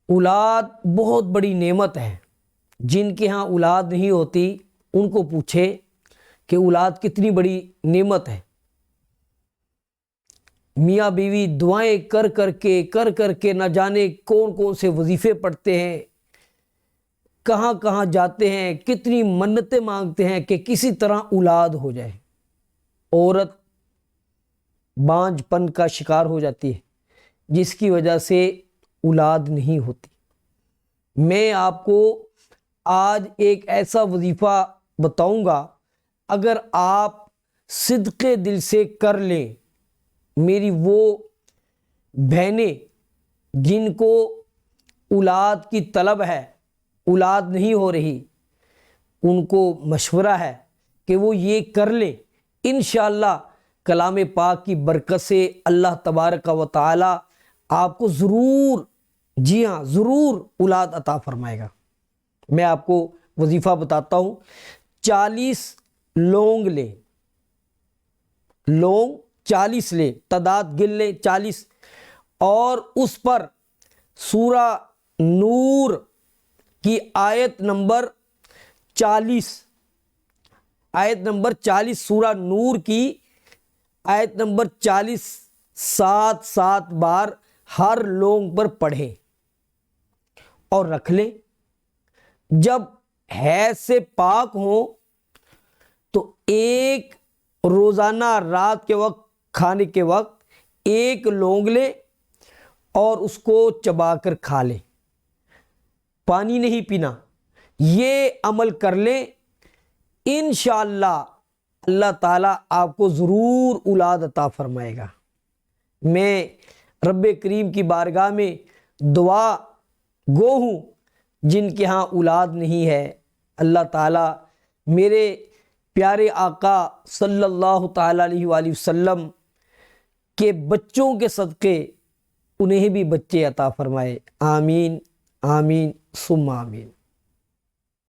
اولاد بہت بڑی نعمت ہے. جن کے ہاں اولاد نہیں ہوتی ان کو پوچھے کہ اولاد کتنی بڑی نعمت ہے. میاں بیوی دعائیں کر کر کے نہ جانے کون کون سے وظیفے پڑھتے ہیں، کہاں کہاں جاتے ہیں، کتنی منتیں مانگتے ہیں کہ کسی طرح اولاد ہو جائے. عورت بانجھ پن کا شکار ہو جاتی ہے جس کی وجہ سے اولاد نہیں ہوتی. میں آپ کو آج ایک ایسا وظیفہ بتاؤں گا، اگر آپ صدقے دل سے کر لیں، میری وہ بہنیں جن کو اولاد کی طلب ہے، اولاد نہیں ہو رہی، ان کو مشورہ ہے کہ وہ یہ کر لیں. انشاءاللہ کلام پاک کی برکت سے اللہ تبارک و تعالی آپ کو ضرور، جی ہاں ضرور اولاد عطا فرمائے گا. میں آپ کو وظیفہ بتاتا ہوں. 40 لونگ لیں، لونگ 40 لیں، تعداد گن لیں 40، اور اس پر سورہ نور کی آیت نمبر 40، آیت نمبر 40 سورہ نور کی آیت نمبر 40 7 بار ہر لونگ پر پڑھیں اور رکھ لیں. جب حیض سے پاک ہوں تو ایک روزانہ رات کے وقت کھانے کے وقت ایک لونگ لیں اور اس کو چبا کر کھا لیں، پانی نہیں پینا. یہ عمل کر لیں، انشاءاللہ اللہ تعالیٰ آپ کو ضرور اولاد عطا فرمائے گا. میں رب کریم کی بارگاہ میں دعا گو ہوں جن کے ہاں اولاد نہیں ہے، اللہ تعالیٰ میرے پیارے آقا صلی اللہ تعالیٰ علیہ وآلہ وسلم کے بچوں کے صدقے انہیں بھی بچے عطا فرمائے. آمین آمین ثم آمین.